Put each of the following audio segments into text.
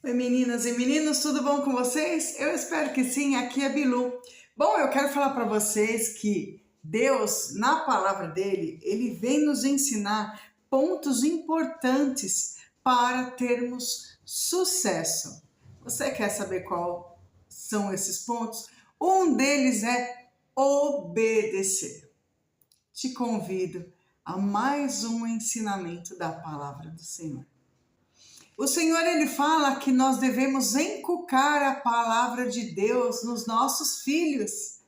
Oi meninas e meninos, tudo bom com vocês? Eu espero que sim, aqui é Bilu. Bom, eu quero falar para vocês que Deus, na palavra dele, ele vem nos ensinar pontos importantes para termos sucesso. Você quer saber quais são esses pontos? Um deles é obedecer. Te convido a mais um ensinamento da palavra do Senhor. O Senhor, ele fala que nós devemos inculcar a palavra de Deus nos nossos filhos.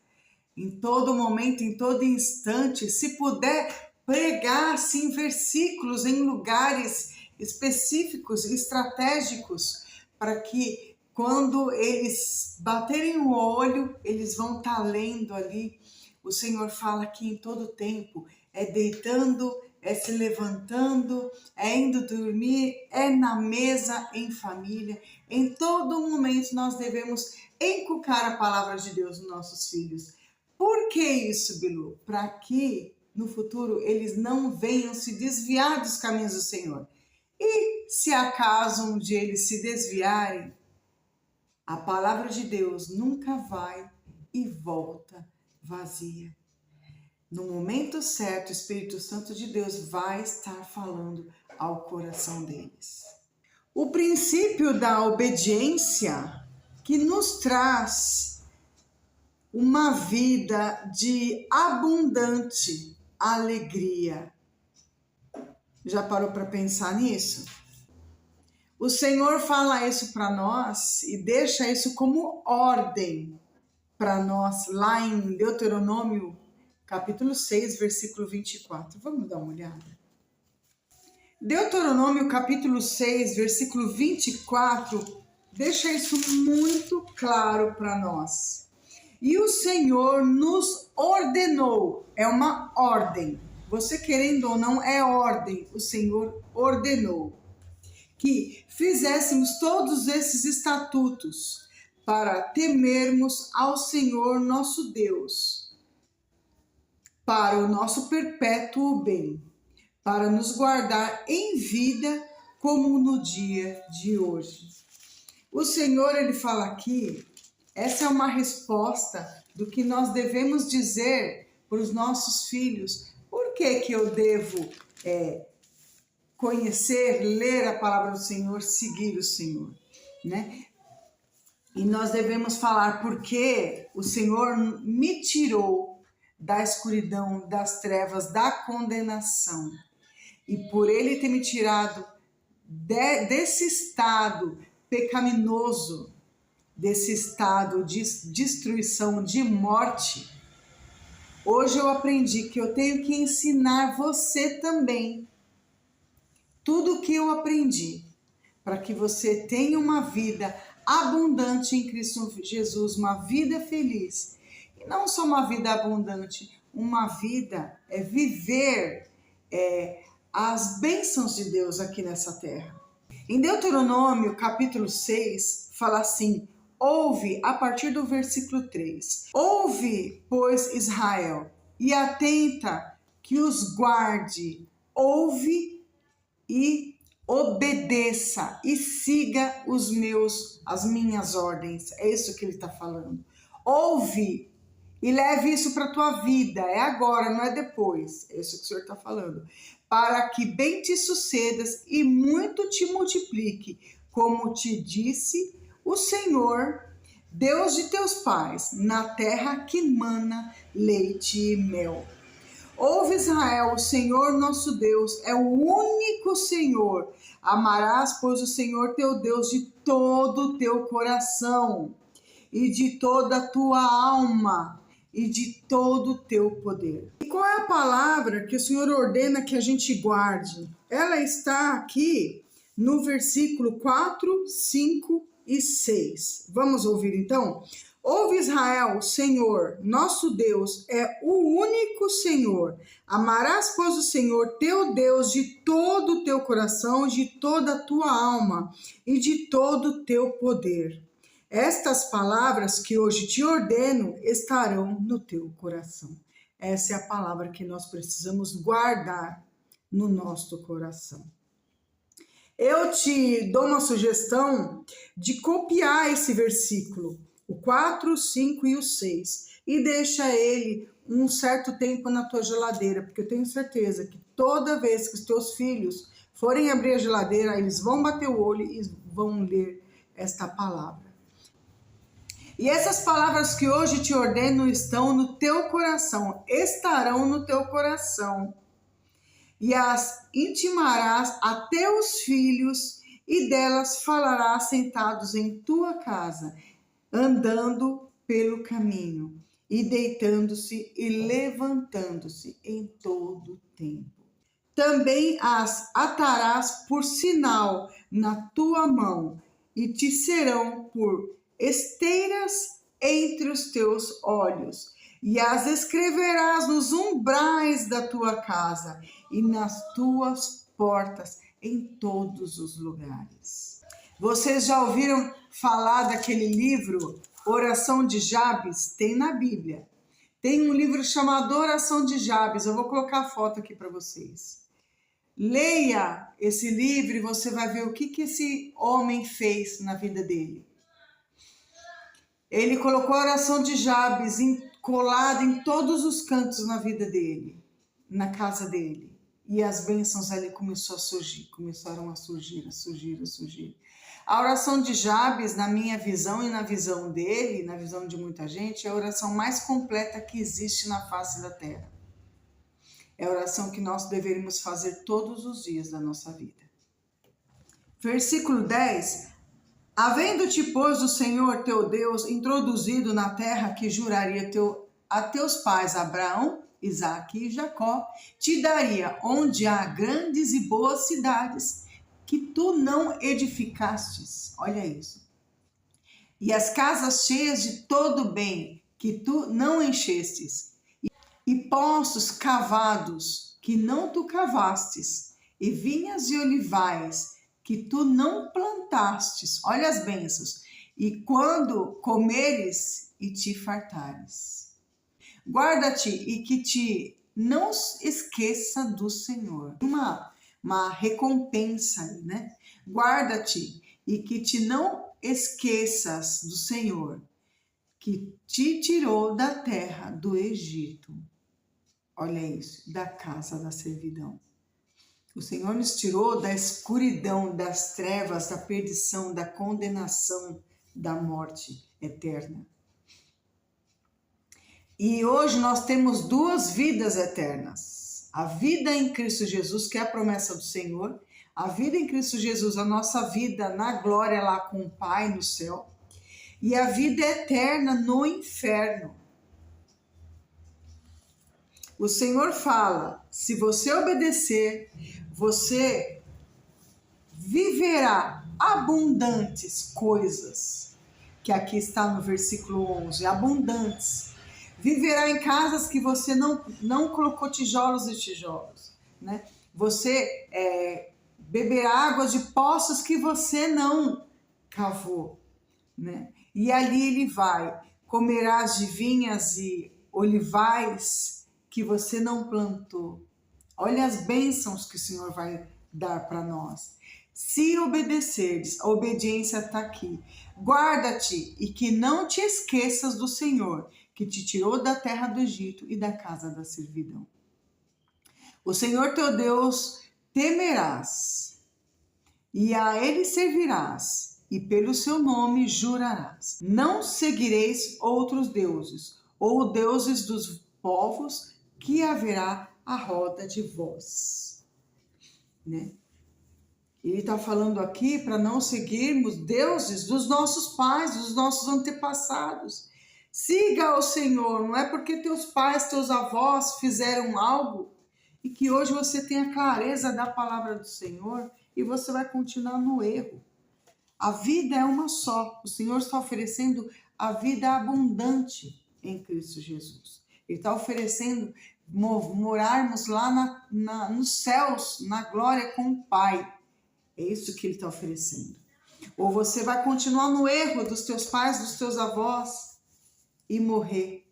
Em todo momento, em todo instante, se puder, pregar assim versículos em lugares específicos, estratégicos, para que quando eles baterem o olho, eles vão estar lendo ali. O Senhor fala que em todo tempo é deitando, é se levantando, é indo dormir, é na mesa, em família. Em todo momento nós devemos inculcar a palavra de Deus nos nossos filhos. Por que isso, Bilu? Para que no futuro eles não venham se desviar dos caminhos do Senhor. E se acaso um dia eles se desviarem, a palavra de Deus nunca vai e volta vazia. No momento certo, o Espírito Santo de Deus vai estar falando ao coração deles. O princípio da obediência que nos traz uma vida de abundante alegria. Já parou para pensar nisso? O Senhor fala isso para nós e deixa isso como ordem para nós lá em Deuteronômio capítulo 6, versículo 24. Vamos dar uma olhada. Deuteronômio capítulo 6, versículo 24, deixa isso muito claro para nós. E o Senhor nos ordenou, é uma ordem, você querendo ou não, é ordem, o Senhor ordenou que fizéssemos todos esses estatutos para temermos ao Senhor nosso Deus, para o nosso perpétuo bem, para nos guardar em vida como no dia de hoje. O Senhor, ele fala aqui, essa é uma resposta do que nós devemos dizer para os nossos filhos. Por que eu devo conhecer, ler a palavra do Senhor, seguir o Senhor, né? E nós devemos falar porque o Senhor me tirou da escuridão, das trevas, da condenação. E por Ele ter me tirado desse estado pecaminoso, desse estado de destruição, de morte, hoje eu aprendi que eu tenho que ensinar você também tudo o que eu aprendi, para que você tenha uma vida abundante em Cristo Jesus, uma vida feliz. E não só uma vida abundante, uma vida viver as bênçãos de Deus aqui nessa terra. Em Deuteronômio, capítulo 6, fala assim, ouve, a partir do versículo 3, ouve, pois, Israel, e atenta que os guarde, ouve e obedeça e siga as minhas ordens. É isso que ele está falando. Ouve e leve isso para a tua vida. É agora, não é depois. É isso que o Senhor está falando. Para que bem te sucedas e muito te multiplique, como te disse o Senhor, Deus de teus pais, na terra que mana leite e mel. Ouve Israel, o Senhor nosso Deus é o único Senhor. Amarás, pois, o Senhor teu Deus de todo o teu coração e de toda a tua alma e de todo o teu poder. E qual é a palavra que o Senhor ordena que a gente guarde? Ela está aqui no versículo 4, 5 e 6. Vamos ouvir então? Ouve Israel, o Senhor, nosso Deus, é o único Senhor. Amarás, pois, o Senhor, teu Deus, de todo o teu coração, de toda a tua alma e de todo o teu poder. Estas palavras que hoje te ordeno estarão no teu coração. Essa é a palavra que nós precisamos guardar no nosso coração. Eu te dou uma sugestão de copiar esse versículo, o 4, o 5 e o 6, e deixa ele um certo tempo na tua geladeira, porque eu tenho certeza que toda vez que os teus filhos forem abrir a geladeira, eles vão bater o olho e vão ler esta palavra. E essas palavras que hoje te ordeno estão no teu coração, estarão no teu coração. E as intimarás a teus filhos, e delas falarás sentados em tua casa, andando pelo caminho, e deitando-se e levantando-se em todo o tempo. Também as atarás por sinal na tua mão, e te serão por esteiras entre os teus olhos, e as escreverás nos umbrais da tua casa e nas tuas portas, em todos os lugares. Vocês já ouviram falar daquele livro, Oração de Jabes? Tem na Bíblia. Tem um livro chamado Oração de Jabes, eu vou colocar a foto aqui para vocês. Leia esse livro e você vai ver o que esse homem fez na vida dele. Ele colocou a oração de Jabes colada em todos os cantos na vida dele, na casa dele. E as bênçãos ali começaram a surgir. A oração de Jabes, na minha visão e na visão dele, na visão de muita gente, é a oração mais completa que existe na face da terra. É a oração que nós deveríamos fazer todos os dias da nossa vida. Versículo 10. Havendo-te, pois, o Senhor teu Deus introduzido na terra que juraria a teus pais Abraão, Isaque e Jacó, te daria onde há grandes e boas cidades que tu não edificastes. Olha isso. E as casas cheias de todo bem que tu não enchestes, e poços cavados que não tu cavastes, e vinhas e olivais que tu não plantastes. Olha as bênçãos. E quando comeres e te fartares. Guarda-te e que te não esqueça do Senhor. Uma recompensa aí, né? Guarda-te e que te não esqueças do Senhor, que te tirou da terra do Egito. Olha isso, da casa da servidão. O Senhor nos tirou da escuridão, das trevas, da perdição, da condenação, da morte eterna. E hoje nós temos duas vidas eternas. A vida em Cristo Jesus, que é a promessa do Senhor. A vida em Cristo Jesus, a nossa vida na glória lá com o Pai no céu. E a vida eterna no inferno. O Senhor fala, se você obedecer, você viverá abundantes coisas, que aqui está no versículo 11, abundantes. Viverá em casas que você não colocou tijolos e tijolos, né? Você beberá água de poços que você não cavou, né? E ali ele vai, comerás de vinhas e olivais que você não plantou. Olha as bênçãos que o Senhor vai dar para nós. Se obedecerdes, a obediência está aqui. Guarda-te e que não te esqueças do Senhor, que te tirou da terra do Egito e da casa da servidão. O Senhor teu Deus temerás, e a ele servirás, e pelo seu nome jurarás. Não seguireis outros deuses, ou deuses dos povos que haverá à roda de vós, né? Ele está falando aqui para não seguirmos deuses dos nossos pais, dos nossos antepassados. Siga ao Senhor, não é porque teus pais, teus avós fizeram algo e que hoje você tenha clareza da palavra do Senhor e você vai continuar no erro. A vida é uma só. O Senhor está oferecendo a vida abundante em Cristo Jesus. Ele está oferecendo morarmos lá nos céus, na glória com o Pai. É isso que Ele está oferecendo. Ou você vai continuar no erro dos teus pais, dos teus avós e morrer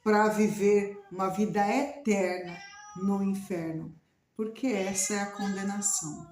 para viver uma vida eterna no inferno. Porque essa é a condenação.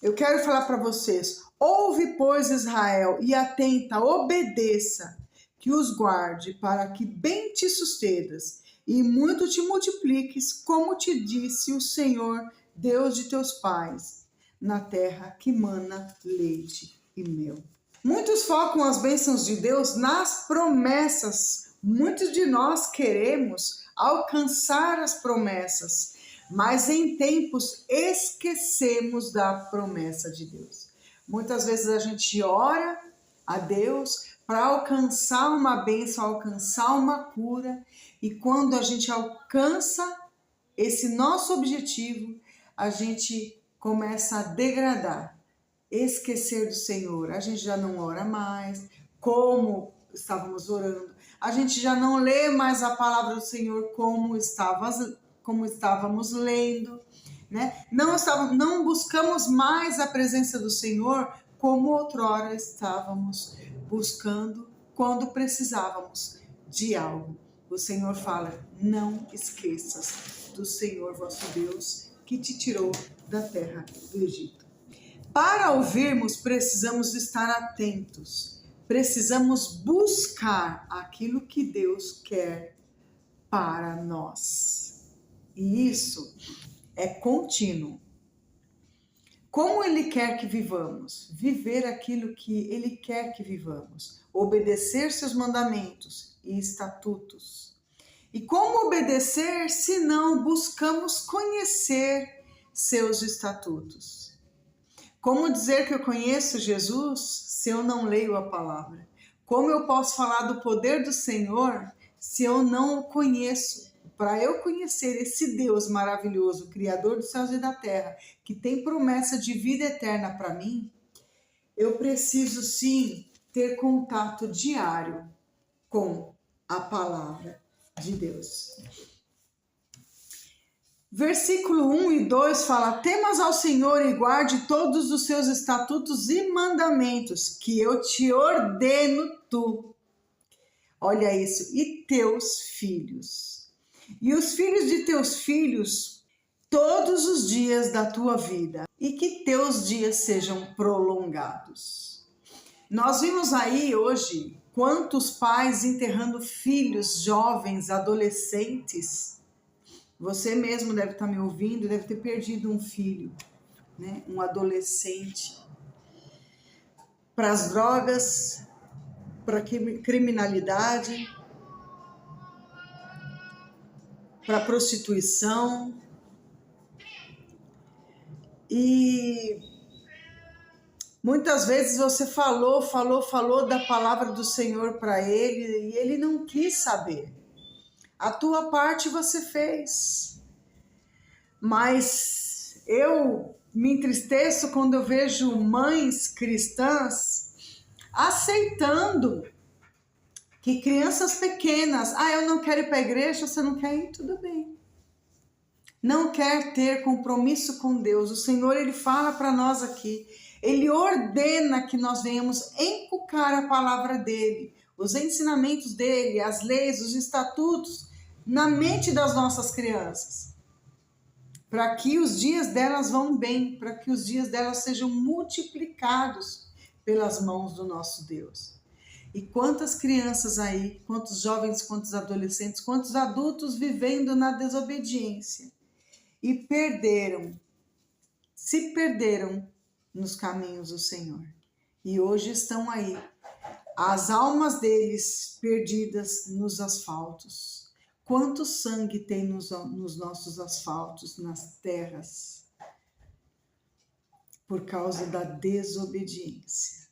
Eu quero falar para vocês: ouve, pois, Israel, e atenta, obedeça, que os guarde, para que bem te sustedas e muito te multipliques, como te disse o Senhor, Deus de teus pais, na terra que mana leite e mel. Muitos focam as bênçãos de Deus nas promessas. Muitos de nós queremos alcançar as promessas, mas em tempos esquecemos da promessa de Deus. Muitas vezes a gente ora a Deus para alcançar uma bênção, alcançar uma cura, e quando a gente alcança esse nosso objetivo, a gente começa a degradar, esquecer do Senhor. A gente já não ora mais como estávamos orando, a gente já não lê mais a palavra do Senhor como estávamos lendo, né? Não buscamos mais a presença do Senhor como outrora estávamos buscando quando precisávamos de algo. O Senhor fala: não esqueças do Senhor vosso Deus, que te tirou da terra do Egito. Para ouvirmos, precisamos estar atentos, precisamos buscar aquilo que Deus quer para nós. E isso é contínuo. Como Ele quer que vivamos? Viver aquilo que Ele quer que vivamos. Obedecer seus mandamentos e estatutos. E como obedecer se não buscamos conhecer seus estatutos? Como dizer que eu conheço Jesus se eu não leio a palavra? Como eu posso falar do poder do Senhor se eu não o conheço? Para eu conhecer esse Deus maravilhoso, Criador dos céus e da terra, que tem promessa de vida eterna para mim, eu preciso sim ter contato diário com a palavra de Deus. Versículo 1 e 2 fala: temas ao Senhor e guarde todos os seus estatutos e mandamentos, que eu te ordeno tu. Olha isso, e teus filhos. E os filhos de teus filhos, todos os dias da tua vida, e que teus dias sejam prolongados. Nós vimos aí hoje quantos pais enterrando filhos, jovens, adolescentes. Você mesmo deve estar me ouvindo, deve ter perdido um filho, né? Um adolescente, para as drogas, para a criminalidade, para a prostituição. E muitas vezes você falou da palavra do Senhor para ele e ele não quis saber. A tua parte você fez. Mas eu me entristeço quando eu vejo mães cristãs aceitando que crianças pequenas, eu não quero ir para a igreja, você não quer ir, tudo bem. Não quer ter compromisso com Deus. O Senhor, Ele fala para nós aqui, Ele ordena que nós venhamos encucar a palavra dEle, os ensinamentos dEle, as leis, os estatutos, na mente das nossas crianças, para que os dias delas vão bem, para que os dias delas sejam multiplicados pelas mãos do nosso Deus. E quantas crianças aí, quantos jovens, quantos adolescentes, quantos adultos vivendo na desobediência e se perderam nos caminhos do Senhor. E hoje estão aí, as almas deles perdidas nos asfaltos. Quanto sangue tem nos nossos asfaltos, nas terras, por causa da desobediência.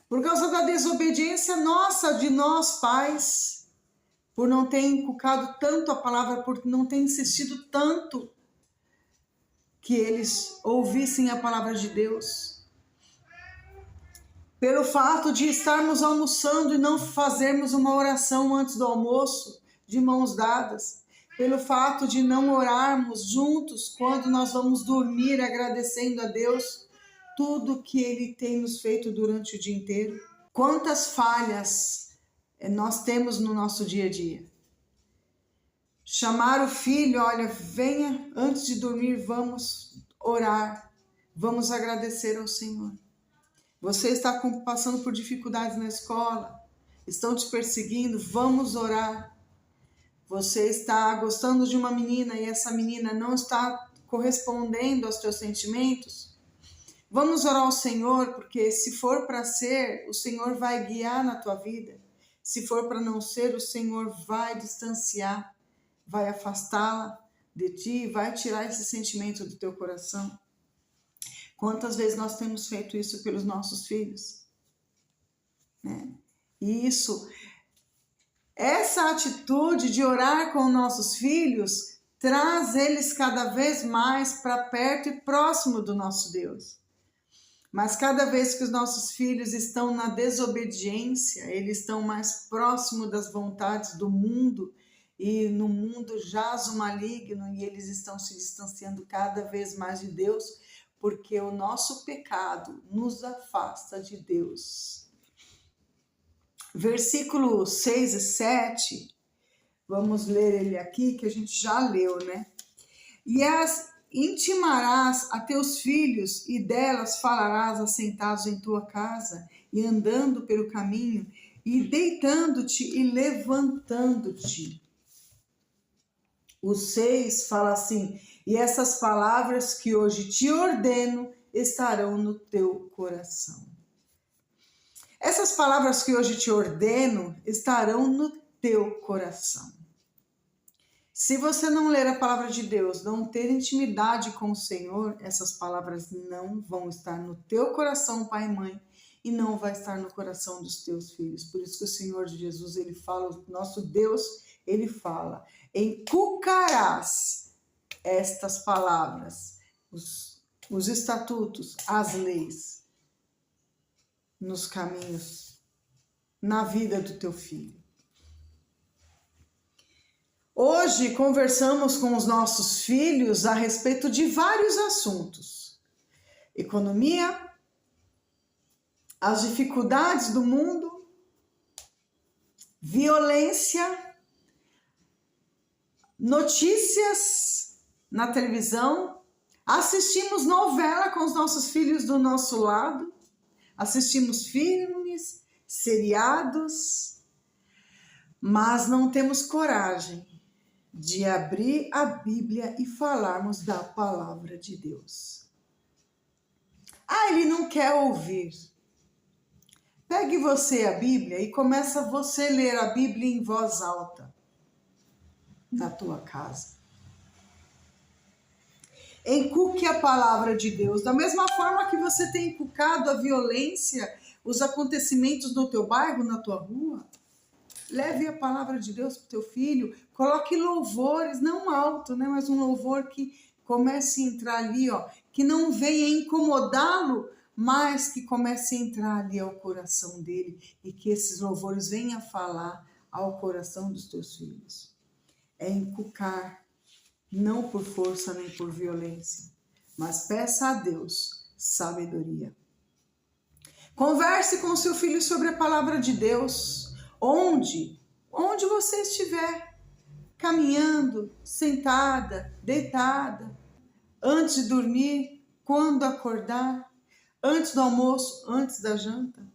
Por causa da desobediência nossa, de nós pais, por não ter inculcado tanto a palavra, por não ter insistido tanto que eles ouvissem a palavra de Deus. Pelo fato de estarmos almoçando e não fazermos uma oração antes do almoço, de mãos dadas, pelo fato de não orarmos juntos quando nós vamos dormir agradecendo a Deus tudo que Ele tem nos feito durante o dia inteiro. Quantas falhas nós temos no nosso dia a dia. Chamar o filho, olha, venha antes de dormir, vamos orar, Vamos agradecer ao Senhor. Você está passando por dificuldades na escola, estão te perseguindo, vamos orar. Você está gostando de uma menina e essa menina não está correspondendo aos teus sentimentos. Vamos orar ao Senhor, porque se for para ser, o Senhor vai guiar na tua vida. Se for para não ser, o Senhor vai distanciar, vai afastá-la de ti, vai tirar esse sentimento do teu coração. Quantas vezes nós temos feito isso pelos nossos filhos? Né? E essa atitude de orar com nossos filhos traz eles cada vez mais para perto e próximo do nosso Deus. Mas cada vez que os nossos filhos estão na desobediência, eles estão mais próximos das vontades do mundo, e no mundo jaz o maligno, e eles estão se distanciando cada vez mais de Deus, porque o nosso pecado nos afasta de Deus. Versículo 6 e 7, vamos ler ele aqui, que a gente já leu, né? E intimarás a teus filhos, e delas falarás assentados em tua casa, e andando pelo caminho, e deitando-te e levantando-te. O 6 fala assim: e essas palavras que hoje te ordeno estarão no teu coração. Essas palavras que hoje te ordeno estarão no teu coração. Se você não ler a palavra de Deus, não ter intimidade com o Senhor, essas palavras não vão estar no teu coração, pai e mãe, e não vai estar no coração dos teus filhos. Por isso que o Senhor Jesus, ele fala, o nosso Deus, ele fala: encucarás estas palavras, os estatutos, as leis, nos caminhos, na vida do teu filho. Hoje conversamos com os nossos filhos a respeito de vários assuntos: economia, as dificuldades do mundo, violência, notícias na televisão. Assistimos novela com os nossos filhos do nosso lado, assistimos filmes, seriados, mas não temos coragem de abrir a Bíblia e falarmos da palavra de Deus. Ele não quer ouvir. Pegue você a Bíblia e começa você a ler a Bíblia em voz alta na tua casa. Encuque a palavra de Deus. Da mesma forma que você tem encucado a violência, os acontecimentos no teu bairro, na tua rua, leve a palavra de Deus para o teu filho. Coloque louvores, não alto, né, mas um louvor que comece a entrar ali, que não venha incomodá-lo, mas que comece a entrar ali ao coração dele, e que esses louvores venham a falar ao coração dos teus filhos. É encucar, não por força nem por violência, mas peça a Deus sabedoria. Converse com seu filho sobre a palavra de Deus, onde você estiver, caminhando, sentada, deitada, antes de dormir, quando acordar, antes do almoço, antes da janta.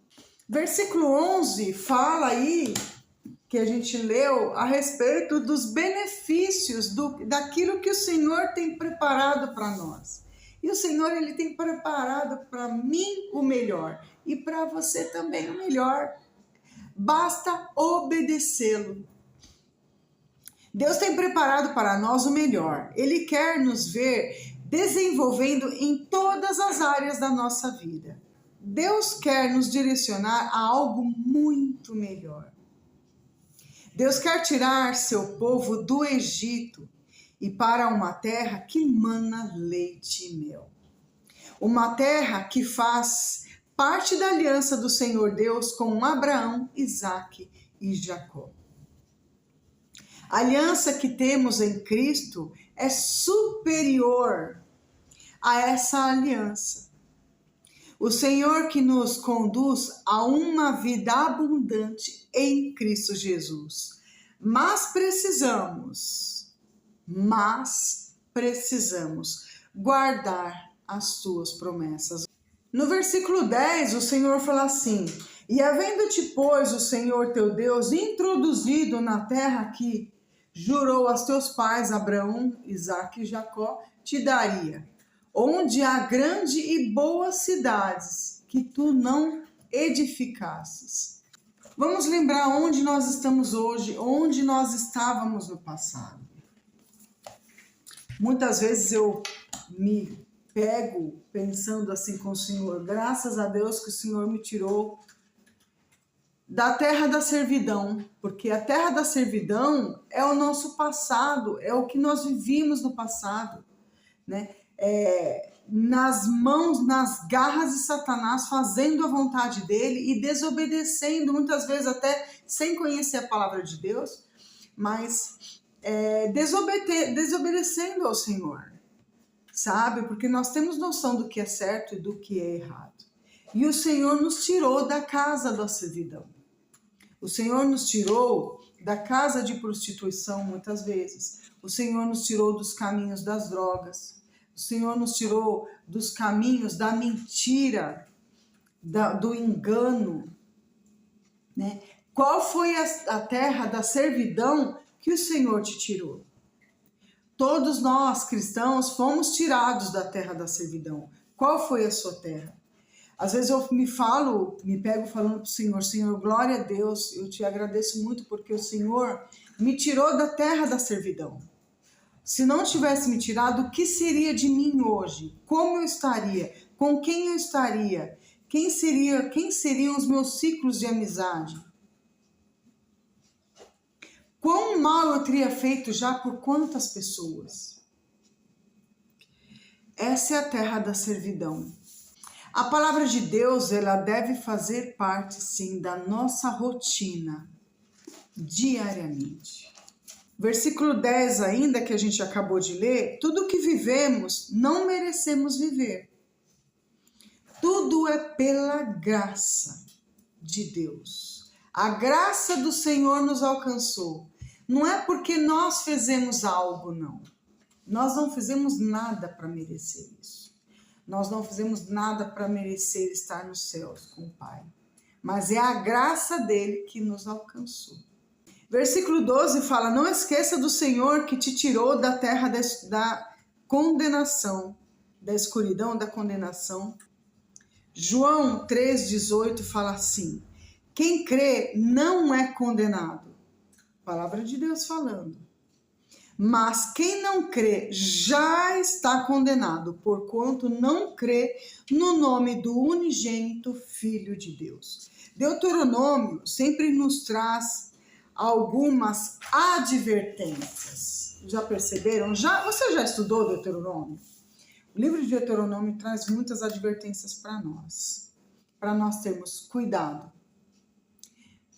Versículo 11 fala aí, que a gente leu, a respeito dos benefícios daquilo que o Senhor tem preparado para nós. E o Senhor, ele tem preparado para mim o melhor, e para você também o melhor. Basta obedecê-lo. Deus tem preparado para nós o melhor. Ele quer nos ver desenvolvendo em todas as áreas da nossa vida. Deus quer nos direcionar a algo muito melhor. Deus quer tirar seu povo do Egito e para uma terra que mana leite e mel. Uma terra que faz parte da aliança do Senhor Deus com Abraão, Isaque e Jacó. A aliança que temos em Cristo é superior a essa aliança. O Senhor que nos conduz a uma vida abundante em Cristo Jesus. Mas precisamos guardar as tuas promessas. No versículo 10, o Senhor fala assim: e havendo-te, pois, o Senhor teu Deus introduzido na terra que jurou aos teus pais, Abraão, Isaque e Jacó, te daria, onde há grande e boas cidades que tu não edificasses. Vamos lembrar onde nós estamos hoje, onde nós estávamos no passado. Muitas vezes eu me pego pensando assim com o Senhor, graças a Deus que o Senhor me tirou da terra da servidão, porque a terra da servidão é o nosso passado, é o que nós vivíamos no passado, né? Nas mãos, nas garras de Satanás, fazendo a vontade dele e desobedecendo, muitas vezes até sem conhecer a palavra de Deus, mas desobedecendo ao Senhor, sabe? Porque nós temos noção do que é certo e do que é errado. E o Senhor nos tirou da casa da servidão. O Senhor nos tirou da casa de prostituição muitas vezes. O Senhor nos tirou dos caminhos das drogas. O Senhor nos tirou dos caminhos da mentira, do engano, né? Qual foi a terra da servidão que o Senhor te tirou? Todos nós, cristãos, fomos tirados da terra da servidão. Qual foi a sua terra? Às vezes eu me pego falando para o Senhor, Senhor, glória a Deus, eu te agradeço muito porque o Senhor me tirou da terra da servidão. Se não tivesse me tirado, o que seria de mim hoje? Como eu estaria? Com quem eu estaria? Quem seriam os meus ciclos de amizade? Quão mal eu teria feito já por quantas pessoas? Essa é a terra da servidão. A palavra de Deus, ela deve fazer parte, sim, da nossa rotina, diariamente. Versículo 10 ainda, que a gente acabou de ler, tudo que vivemos, não merecemos viver. Tudo é pela graça de Deus. A graça do Senhor nos alcançou. Não é porque nós fizemos algo, não. Nós não fizemos nada para merecer isso. Nós não fizemos nada para merecer estar nos céus com o Pai. Mas é a graça dele que nos alcançou. Versículo 12 fala, não esqueça do Senhor que te tirou da terra da condenação, da escuridão, da condenação. João 3,18 fala assim, quem crê não é condenado. Palavra de Deus falando. Mas quem não crê já está condenado, porquanto não crê no nome do unigênito Filho de Deus. Deuteronômio sempre nos traz algumas advertências. Já perceberam? Você já estudou Deuteronômio? O livro de Deuteronômio traz muitas advertências para nós termos cuidado,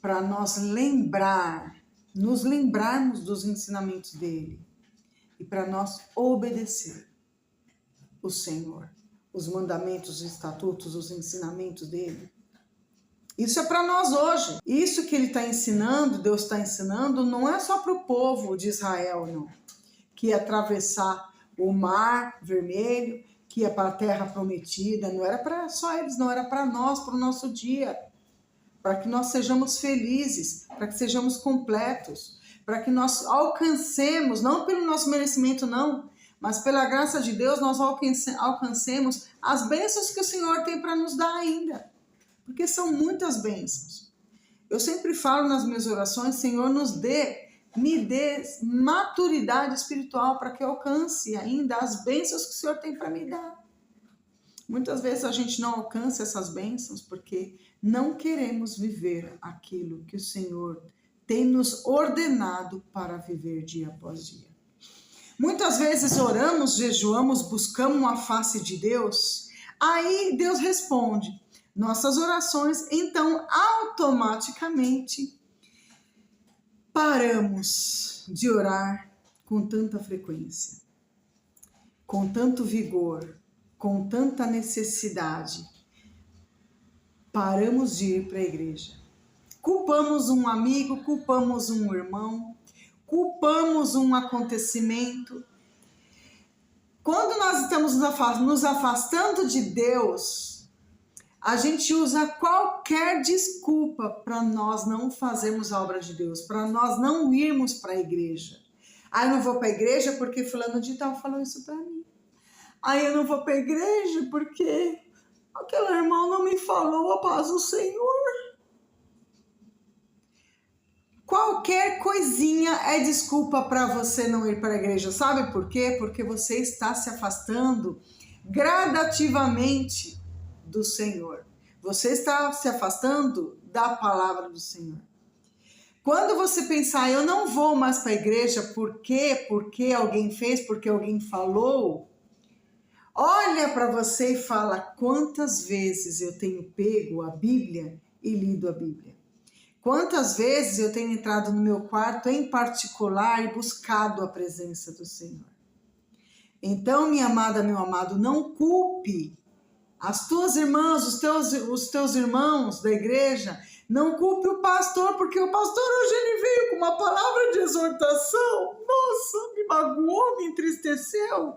para nós nos lembrarmos dos ensinamentos dele e para nós obedecer o Senhor, os mandamentos, os estatutos, os ensinamentos dele. Isso é para nós hoje. Isso que ele está ensinando, Deus está ensinando, não é só para o povo de Israel, não. Que ia atravessar o mar vermelho, que ia para a terra prometida. Não era para só eles, não. Era para nós, para o nosso dia. Para que nós sejamos felizes, para que sejamos completos, para que nós alcancemos, não pelo nosso merecimento, não, mas pela graça de Deus, nós alcancemos as bênçãos que o Senhor tem para nos dar ainda. Porque são muitas bênçãos. Eu sempre falo nas minhas orações, Senhor, me dê maturidade espiritual para que eu alcance ainda as bênçãos que o Senhor tem para me dar. Muitas vezes a gente não alcança essas bênçãos porque não queremos viver aquilo que o Senhor tem nos ordenado para viver dia após dia. Muitas vezes oramos, jejuamos, buscamos a face de Deus, aí Deus responde nossas orações, então automaticamente paramos de orar com tanta frequência, com tanto vigor, com tanta necessidade. Paramos de ir para a igreja. Culpamos um amigo, culpamos um irmão, culpamos um acontecimento, Quando nós estamos nos afastando de Deus, a gente usa qualquer desculpa para nós não fazermos a obra de Deus, para nós não irmos para a igreja. Ah, eu não vou para a igreja porque fulano de tal falou isso para mim. Ah, eu não vou para a igreja porque aquele irmão não me falou a paz do Senhor. Qualquer coisinha é desculpa para você não ir para a igreja. Sabe por quê? Porque você está se afastando gradativamente do Senhor. Você está se afastando da palavra do Senhor. Quando você pensar, eu não vou mais para a igreja, por quê? Porque alguém fez, porque alguém falou. Olha para você e fala, quantas vezes eu tenho pego a Bíblia e lido a Bíblia? Quantas vezes eu tenho entrado no meu quarto em particular e buscado a presença do Senhor? Então, minha amada, meu amado, não culpe as tuas irmãs, os teus irmãos da igreja, não culpe o pastor, porque o pastor hoje ele veio com uma palavra de exortação. Nossa, me magoou, me entristeceu.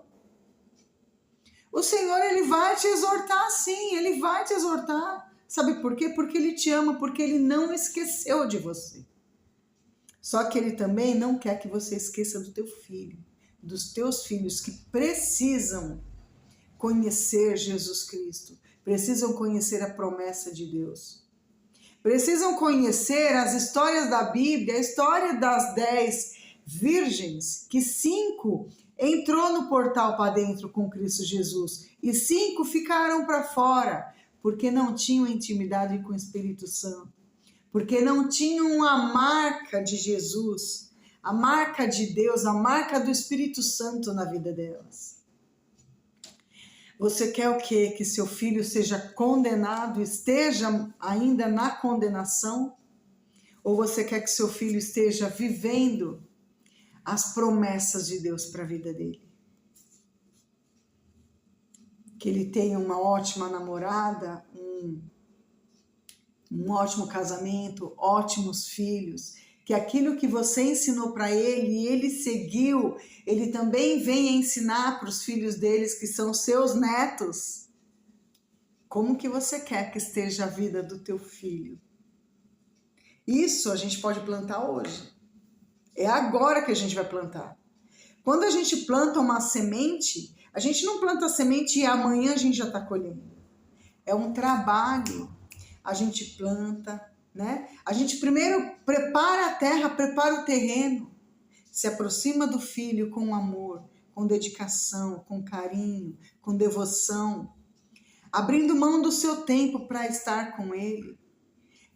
O Senhor, ele vai te exortar sim, ele vai te exortar. Sabe por quê? Porque ele te ama, porque ele não esqueceu de você. Só que ele também não quer que você esqueça do teu filho, dos teus filhos que precisam conhecer Jesus Cristo, precisam conhecer a promessa de Deus. Precisam conhecer as histórias da Bíblia, a história das 10 virgens, que 5 entrou no portal para dentro com Cristo Jesus e 5 ficaram para fora, porque não tinham intimidade com o Espírito Santo, porque não tinham a marca de Jesus, a marca de Deus, a marca do Espírito Santo na vida delas. Você quer o quê? Que seu filho seja condenado, esteja ainda na condenação? Ou você quer que seu filho esteja vivendo as promessas de Deus para a vida dele? Que ele tenha uma ótima namorada, um ótimo casamento, ótimos filhos, que aquilo que você ensinou para ele e ele seguiu, ele também venha ensinar para os filhos deles, que são seus netos. Como que você quer que esteja a vida do teu filho? Isso a gente pode plantar hoje. É agora que a gente vai plantar. Quando a gente planta uma semente, a gente não planta a semente e amanhã a gente já está colhendo. É um trabalho. A gente planta, né? A gente primeiro prepara a terra, prepara o terreno. Se aproxima do filho com amor, com dedicação, com carinho, com devoção. Abrindo mão do seu tempo para estar com ele.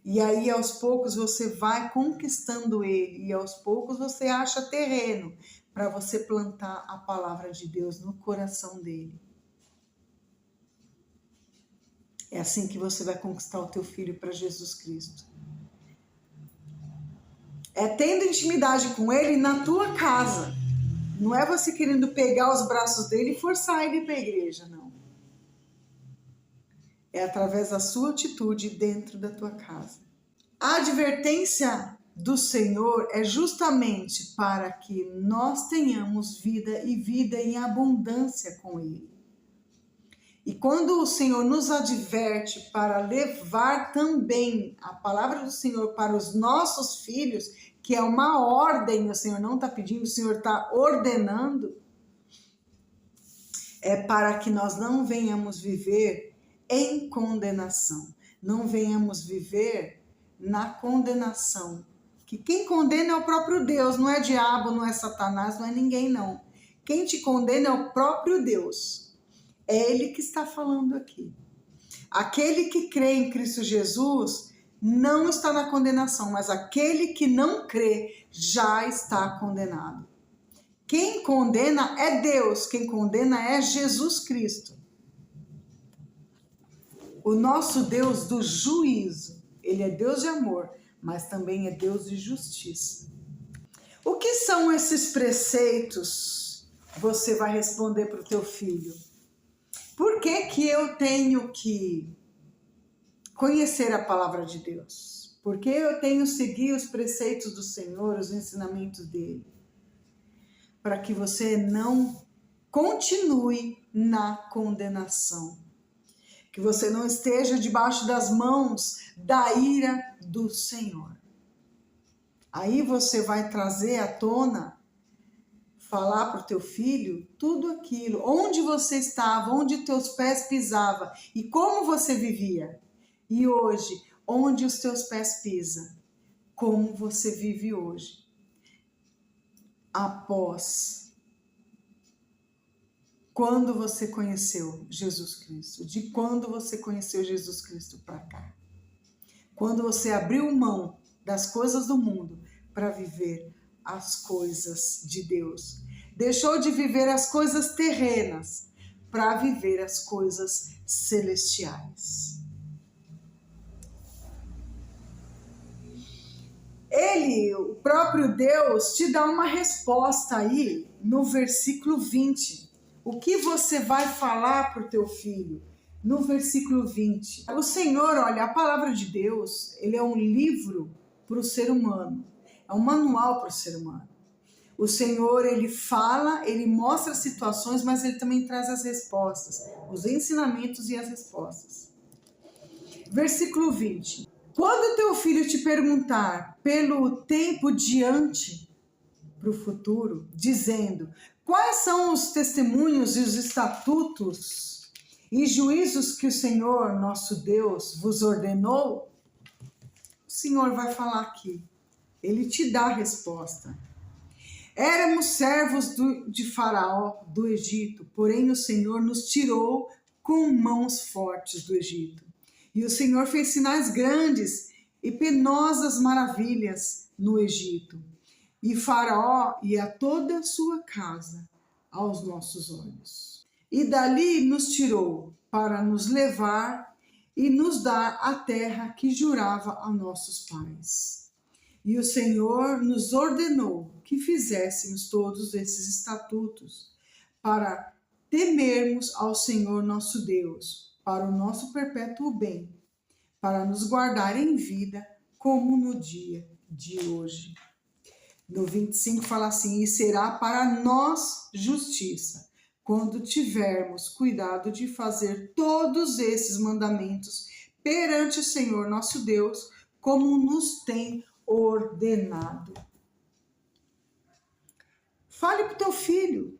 E aí, aos poucos, você vai conquistando ele. E aos poucos, você acha terreno para você plantar a palavra de Deus no coração dele. É assim que você vai conquistar o teu filho para Jesus Cristo. É tendo intimidade com ele na tua casa. Não é você querendo pegar os braços dele e forçar ele para a igreja, não. É através da sua atitude dentro da tua casa. A advertência do Senhor é justamente para que nós tenhamos vida e vida em abundância com ele. E quando o Senhor nos adverte para levar também a palavra do Senhor para os nossos filhos, que é uma ordem, o Senhor não está pedindo, o Senhor está ordenando, é para que nós não venhamos viver em condenação, não venhamos viver na condenação. Que quem condena é o próprio Deus, não é diabo, não é Satanás, não é ninguém não. Quem te condena é o próprio Deus. É Ele que está falando aqui. Aquele que crê em Cristo Jesus não está na condenação, mas aquele que não crê já está condenado. Quem condena é Deus, quem condena é Jesus Cristo. O nosso Deus do juízo, Ele é Deus de amor, mas também é Deus de justiça. O que são esses preceitos? Você vai responder para o teu filho. Por que eu tenho que conhecer a palavra de Deus? Por que eu tenho que seguir os preceitos do Senhor, os ensinamentos dele? Para que você não continue na condenação. Que você não esteja debaixo das mãos da ira do Senhor. Aí você vai trazer à tona, falar para o teu filho tudo aquilo, onde você estava, onde teus pés pisavam e como você vivia. E hoje, onde os teus pés pisam, como você vive hoje. Após, quando você conheceu Jesus Cristo, de quando você conheceu Jesus Cristo para cá. Quando você abriu mão das coisas do mundo para viver as coisas de Deus. Deixou de viver as coisas terrenas para viver as coisas celestiais. Ele, o próprio Deus, te dá uma resposta aí no versículo 20. O que você vai falar para o teu filho? No versículo 20. O Senhor, olha, a palavra de Deus, ele é um livro para o ser humano. É um manual para o ser humano. O Senhor, ele fala, ele mostra as situações, mas ele também traz as respostas, os ensinamentos e as respostas. Versículo 20. Quando teu filho te perguntar pelo tempo diante para o futuro, dizendo quais são os testemunhos e os estatutos e juízos que o Senhor, nosso Deus, vos ordenou, o Senhor vai falar aqui. Ele te dá a resposta. Éramos servos de Faraó do Egito, porém o Senhor nos tirou com mãos fortes do Egito. E o Senhor fez sinais grandes e penosas maravilhas no Egito. E Faraó e a toda a sua casa aos nossos olhos. E dali nos tirou para nos levar e nos dar a terra que jurava a nossos pais. E o Senhor nos ordenou que fizéssemos todos esses estatutos para temermos ao Senhor nosso Deus, para o nosso perpétuo bem, para nos guardar em vida como no dia de hoje. No 25 fala assim, e será para nós justiça, quando tivermos cuidado de fazer todos esses mandamentos perante o Senhor nosso Deus, como nos tem ordenado. Fale para o teu filho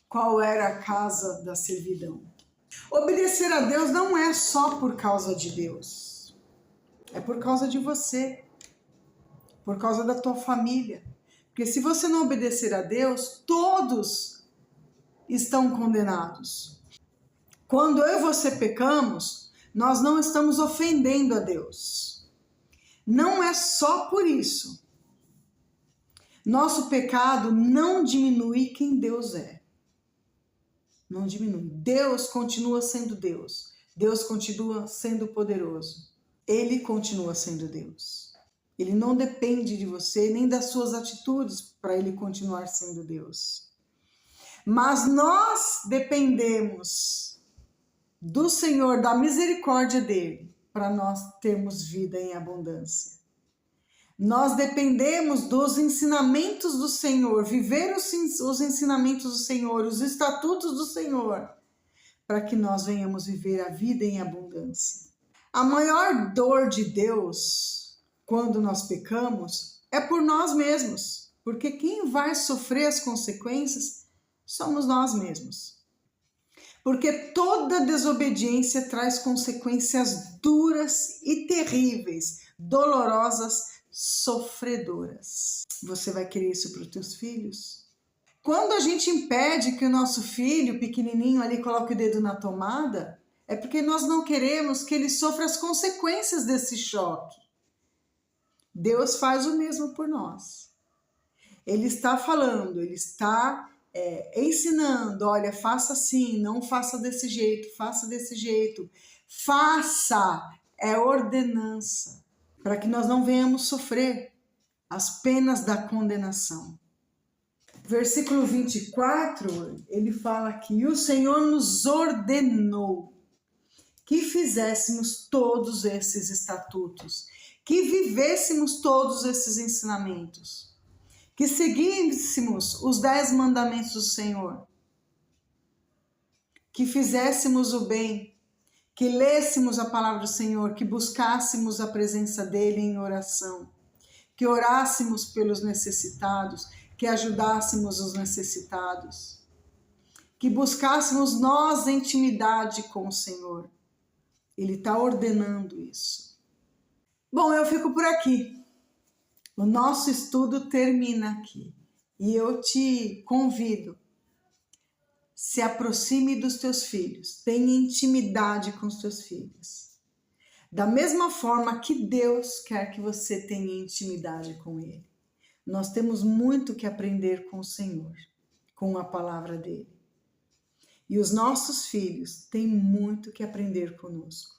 qual era a casa da servidão. Obedecer a Deus não é só por causa de Deus, é por causa de você, por causa da tua família. Porque se você não obedecer a Deus, todos estão condenados. Quando eu e você pecamos, nós não estamos ofendendo a Deus. Não é só por isso. Nosso pecado não diminui quem Deus é. Não diminui. Deus continua sendo Deus. Deus continua sendo poderoso. Ele continua sendo Deus. Ele não depende de você nem das suas atitudes para ele continuar sendo Deus. Mas nós dependemos do Senhor, da misericórdia dele, para nós termos vida em abundância. Nós dependemos dos ensinamentos do Senhor, viver os ensinamentos do Senhor, os estatutos do Senhor, para que nós venhamos viver a vida em abundância. A maior dor de Deus, quando nós pecamos, é por nós mesmos, porque quem vai sofrer as consequências somos nós mesmos. Porque toda desobediência traz consequências duras e terríveis, dolorosas, sofredoras. Você vai querer isso para os teus filhos? Quando a gente impede que o nosso filho pequenininho ali coloque o dedo na tomada, é porque nós não queremos que ele sofra as consequências desse choque. Deus faz o mesmo por nós. Ele está falando, ele está ensinando, olha, faça assim, não faça desse jeito, faça desse jeito. Faça é ordenança, para que nós não venhamos sofrer as penas da condenação. Versículo 24, ele fala que o Senhor nos ordenou que fizéssemos todos esses estatutos, que vivêssemos todos esses ensinamentos, que seguíssemos os 10 mandamentos do Senhor, que fizéssemos o bem, que lêssemos a palavra do Senhor, que buscássemos a presença dele em oração, que orássemos pelos necessitados, que ajudássemos os necessitados, que buscássemos nós intimidade com o Senhor. Ele está ordenando isso. Bom, eu fico por aqui. O nosso estudo termina aqui. E eu te convido, se aproxime dos teus filhos, tenha intimidade com os teus filhos. Da mesma forma que Deus quer que você tenha intimidade com Ele. Nós temos muito que aprender com o Senhor, com a palavra dele. E os nossos filhos têm muito que aprender conosco.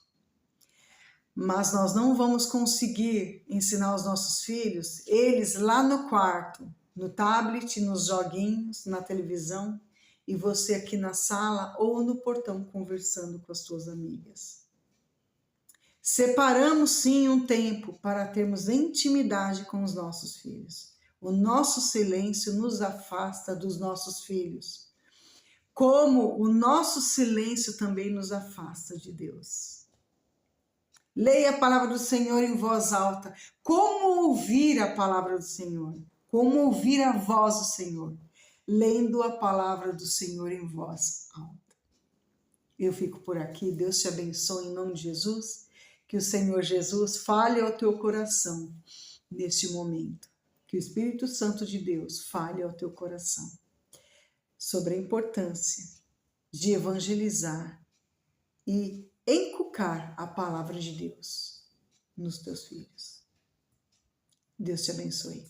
Mas nós não vamos conseguir ensinar os nossos filhos, eles lá no quarto, no tablet, nos joguinhos, na televisão, e você aqui na sala ou no portão conversando com as suas amigas. Separamos sim um tempo para termos intimidade com os nossos filhos. O nosso silêncio nos afasta dos nossos filhos, como o nosso silêncio também nos afasta de Deus. Leia a palavra do Senhor em voz alta. Como ouvir a palavra do Senhor? Como ouvir a voz do Senhor? Lendo a palavra do Senhor em voz alta. Eu fico por aqui. Deus te abençoe em nome de Jesus. Que o Senhor Jesus fale ao teu coração neste momento. Que o Espírito Santo de Deus fale ao teu coração sobre a importância de evangelizar e encucar a palavra de Deus nos teus filhos. Deus te abençoe.